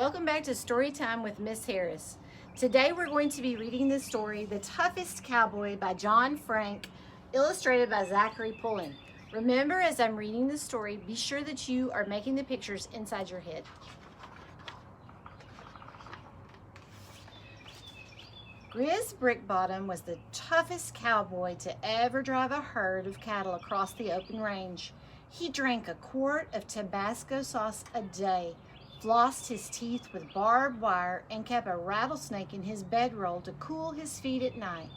Welcome back to Story Time with Miss Harris. Today we're going to be reading the story The Toughest Cowboy by John Frank, illustrated by Zachary Pullen. Remember, as I'm reading the story, be sure that you are making the pictures inside your head. Grizz Brickbottom was the toughest cowboy to ever drive a herd of cattle across the open range. He drank a quart of Tabasco sauce a day, flossed his teeth with barbed wire, and kept a rattlesnake in his bedroll to cool his feet at night.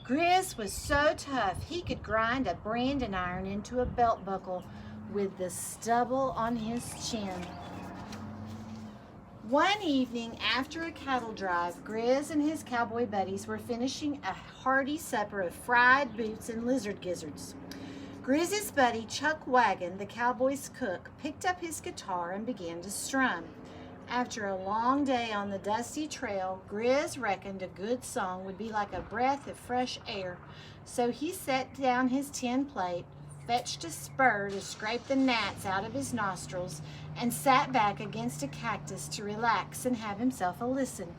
Grizz was so tough he could grind a branding iron into a belt buckle with the stubble on his chin. One evening after a cattle drive, Grizz and his cowboy buddies were finishing a hearty supper of fried boots and lizard gizzards. Grizz's buddy Chuck Wagon, the cowboy's cook, picked up his guitar and began to strum. After a long day on the dusty trail, Grizz reckoned a good song would be like a breath of fresh air, so he set down his tin plate, fetched a spur to scrape the gnats out of his nostrils, and sat back against a cactus to relax and have himself a listen.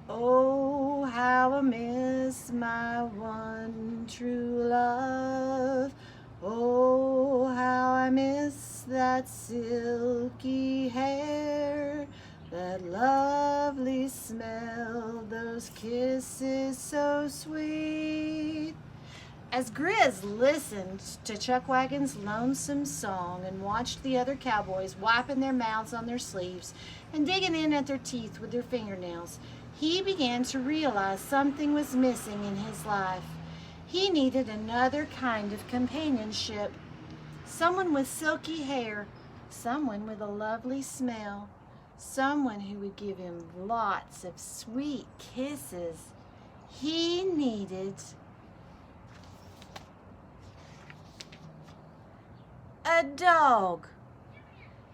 Oh, how I miss my one true love. Oh, how I miss that silky hair, that lovely smell, those kisses so sweet. As Grizz listened to Chuck Wagon's lonesome song and watched the other cowboys wiping their mouths on their sleeves and digging in at their teeth with their fingernails, he began to realize something was missing in his life. He needed another kind of companionship. Someone with silky hair, someone with a lovely smell, someone who would give him lots of sweet kisses. He needed a dog.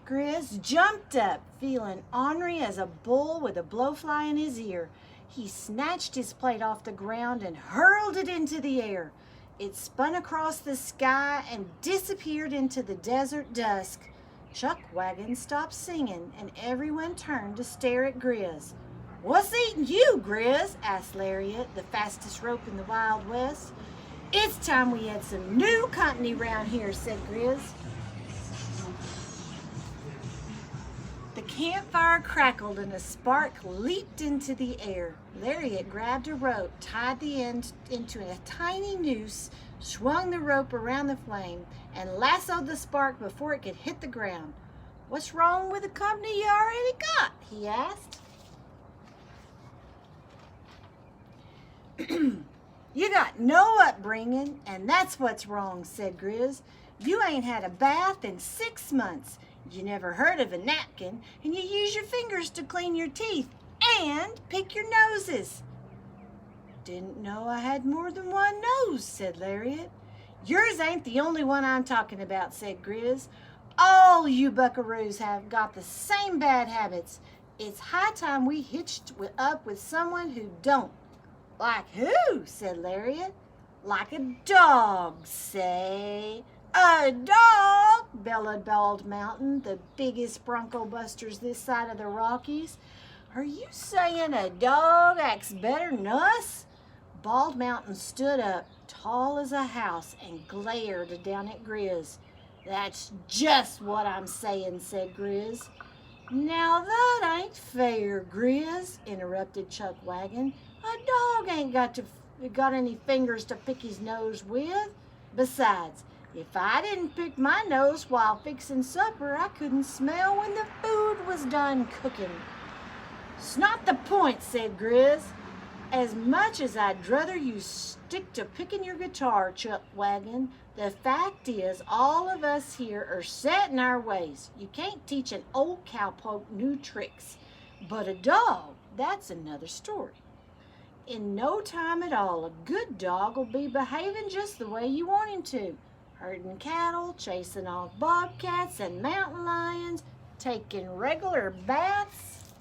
Grizz jumped up, feeling ornery as a bull with a blowfly in his ear. He snatched his plate off the ground and hurled it into the air. It spun across the sky and disappeared into the desert dusk. Chuck Wagon stopped singing, and everyone turned to stare at Grizz. "What's eating you, Grizz?" asked Lariat, the fastest rope in the Wild West. "It's time we had some new company round here," said Grizz. The campfire crackled and a spark leaped into the air. Lariat grabbed a rope, tied the end into a tiny noose, swung the rope around the flame, and lassoed the spark before it could hit the ground. "What's wrong with the company you already got?" he asked. "You got no upbringing, and that's what's wrong," said Grizz. "You ain't had a bath in 6 months. You never heard of a napkin, and you use your fingers to clean your teeth and pick your noses." "Didn't know I had more than one nose," said Lariat. "Yours ain't the only one I'm talking about," said Grizz. "All you buckaroos have got the same bad habits. It's high time we hitched up with someone who don't." "Like who?" said Lariat. "Like a dog, say." "A dog!" bellowed Bald Mountain, the biggest bronco busters this side of the Rockies. "Are you saying a dog acts better'n us?" Bald Mountain stood up, tall as a house, and glared down at Grizz. "That's just what I'm saying," said Grizz. "Now that ain't fair, Grizz," interrupted Chuck Wagon. "A dog ain't got any fingers to pick his nose with. Besides, if I didn't pick my nose while fixing supper, I couldn't smell when the food was done cooking." "It's not the point," said Grizz. "As much as I'd druther you stick to picking your guitar, Chuck Wagon, the fact is all of us here are set in our ways. You can't teach an old cowpoke new tricks. But a dog, that's another story. In no time at all, a good dog will be behaving just the way you want him to. Herding cattle, chasing off bobcats and mountain lions, taking regular baths."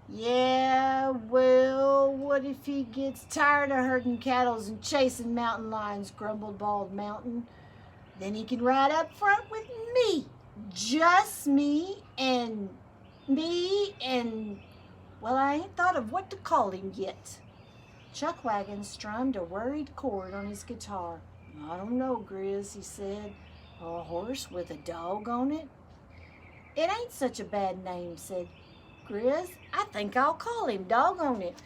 "Yeah, well, what if he gets tired of herding cattle and chasing mountain lions?" grumbled Bald Mountain. "Then he can ride up front with me. Just me and, well, I ain't thought of what to call him yet. Chuckwagon strummed a worried chord on his guitar. I don't know, Grizz, he said. A horse with a dog on it? It ain't such a bad name, said Grizz. I think I'll call him Dog on it.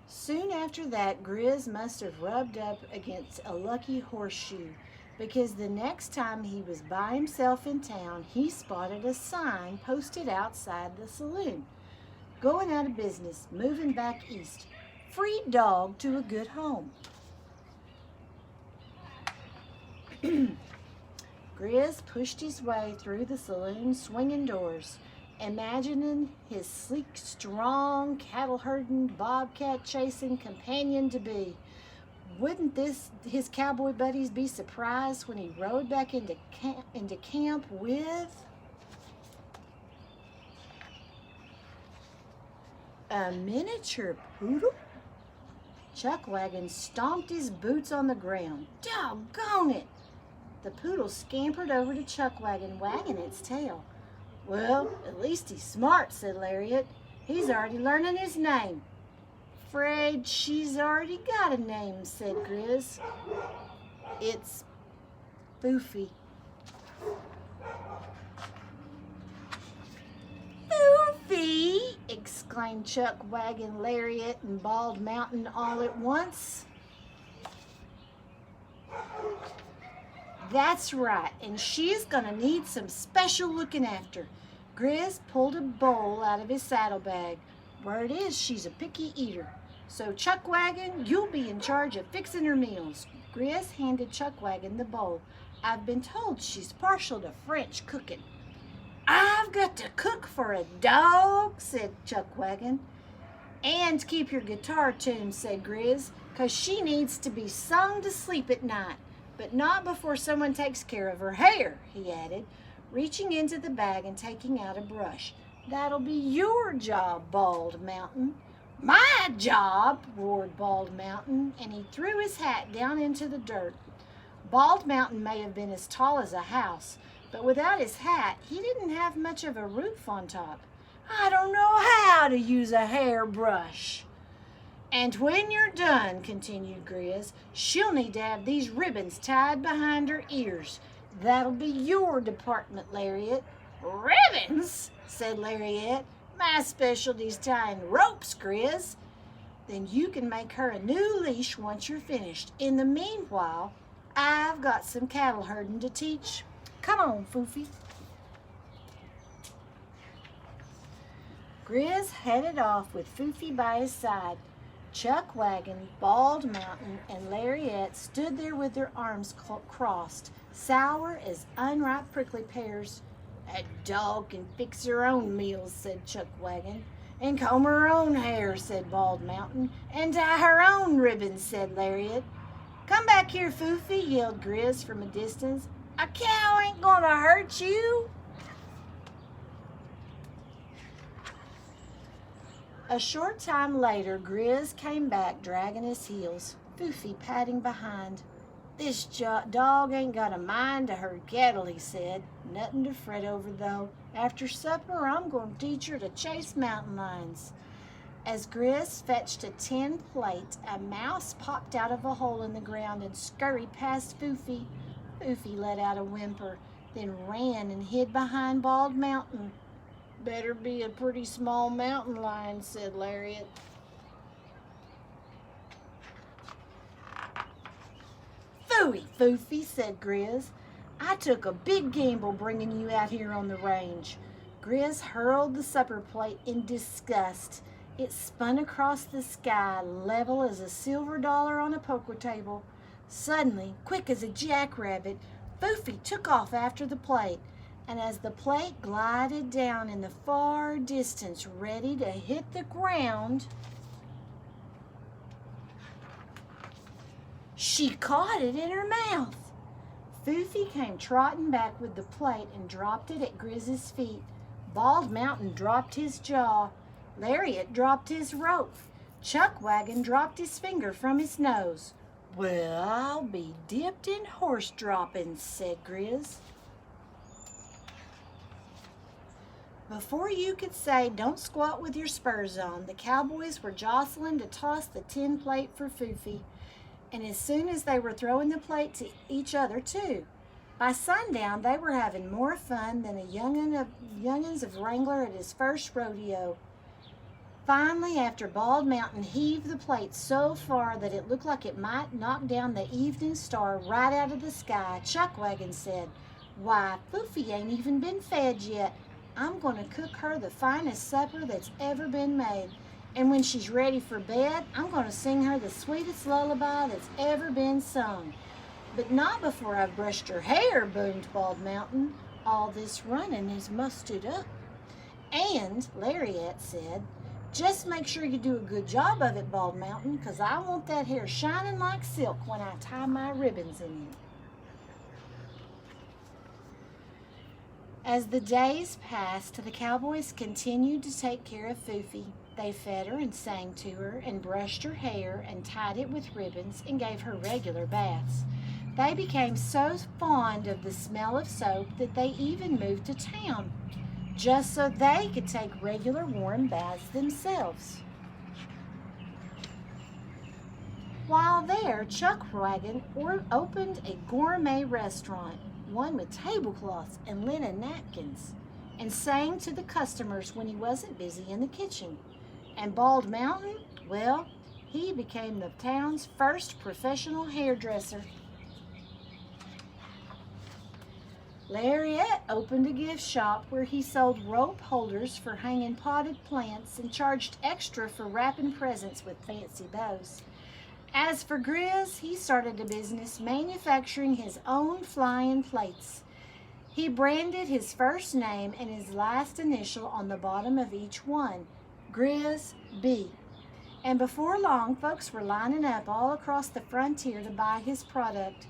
Soon after that, Grizz must have rubbed up against a lucky horseshoe, because the next time he was by himself in town, he spotted a sign posted outside the saloon. Going out of business, moving back east. Free dog to a good home. Grizz pushed his way through the saloon's swinging doors, imagining his sleek, strong, cattle-herding, bobcat-chasing companion-to-be. Wouldn't his cowboy buddies be surprised when he rode back into camp with a miniature poodle? Chuckwagon stomped his boots on the ground. Doggone it! The poodle scampered over to Chuckwagon, wagging its tail. Well, at least he's smart, said Lariat. He's already learning his name. Afraid she's already got a name, said Grizz. It's Foofy. Foofy! Exclaimed Chuckwagon, Lariat, and Bald Mountain all at once. That's right, and she's gonna need some special looking after. Grizz pulled a bowl out of his saddlebag. Word is she's a picky eater. So Chuckwagon, you'll be in charge of fixing her meals. Grizz handed Chuckwagon the bowl. I've been told she's partial to French cooking. I've got to cook for a dog, said Chuckwagon. And keep your guitar tuned, said Grizz, 'cause she needs to be sung to sleep at night. But not before someone takes care of her hair, he added, reaching into the bag and taking out a brush. That'll be your job, Bald Mountain. My job, roared Bald Mountain, and he threw his hat down into the dirt. Bald Mountain may have been as tall as a house, but without his hat, he didn't have much of a roof on top. I don't know how to use a hairbrush. And when you're done, continued Grizz, she'll need to have these ribbons tied behind her ears. That'll be your department, Lariat. Ribbons, said Lariat. My specialty's tying ropes, Grizz. Then you can make her a new leash once you're finished. In the meanwhile, I've got some cattle herding to teach. Come on, Foofy. Grizz headed off with Foofy by his side. Chuckwagon, Bald Mountain, and Lariat stood there with their arms crossed, sour as unripe prickly pears. A dog can fix her own meals, said Chuckwagon. And comb her own hair, said Bald Mountain. And tie her own ribbons, said Lariat. Come back here, Foofy, yelled Grizz from a distance. A cow ain't gonna hurt you. A short time later, Grizz came back dragging his heels, Foofy padding behind. This dog ain't got a mind to herd cattle, he said. Nothing to fret over, though. After supper, I'm going to teach her to chase mountain lions. As Grizz fetched a tin plate, a mouse popped out of a hole in the ground and scurried past Foofy. Foofy let out a whimper, then ran and hid behind Bald Mountain. Better be a pretty small mountain lion, said Lariat. Phooey, Foofy, said Grizz. I took a big gamble bringing you out here on the range. Grizz hurled the supper plate in disgust. It spun across the sky, level as a silver dollar on a poker table. Suddenly, quick as a jackrabbit, Foofy took off after the plate. And as the plate glided down in the far distance, ready to hit the ground, she caught it in her mouth. Foofy came trotting back with the plate and dropped it at Grizz's feet. Bald Mountain dropped his jaw. Lariat dropped his rope. Chuckwagon dropped his finger from his nose. Well, I'll be dipped in horse droppings, said Grizz. Before you could say, don't squat with your spurs on, the cowboys were jostling to toss the tin plate for Foofy. And as soon as they were throwing the plate to each other, too. By sundown, they were having more fun than a young'uns of Wrangler at his first rodeo. Finally, after Bald Mountain heaved the plate so far that it looked like it might knock down the evening star right out of the sky, Chuckwagon said, "Why, Foofy ain't even been fed yet. I'm going to cook her the finest supper that's ever been made. And when she's ready for bed, I'm going to sing her the sweetest lullaby that's ever been sung. But not before I've brushed her hair," boomed Bald Mountain. "All this running is musted up." And Lariat said, "Just make sure you do a good job of it, Bald Mountain, 'cause I want that hair shining like silk when I tie my ribbons in it." As the days passed, the cowboys continued to take care of Foofy. They fed her and sang to her and brushed her hair and tied it with ribbons and gave her regular baths. They became so fond of the smell of soap that they even moved to town, just so they could take regular warm baths themselves. While there, Chuckwagon opened a gourmet restaurant, one with tablecloths and linen napkins, and sang to the customers when he wasn't busy in the kitchen. And Bald Mountain, well, he became the town's first professional hairdresser. Lariat opened a gift shop where he sold rope holders for hanging potted plants and charged extra for wrapping presents with fancy bows. As for Grizz, he started a business manufacturing his own flying plates. He branded his first name and his last initial on the bottom of each one, Grizz B. And before long, folks were lining up all across the frontier to buy his product.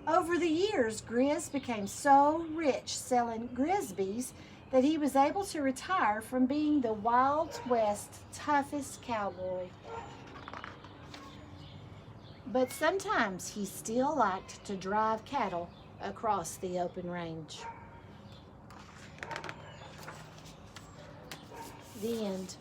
Over the years, Grizz became so rich selling Grizzbies that he was able to retire from being the Wild West toughest cowboy. But sometimes he still liked to drive cattle across the open range. The end.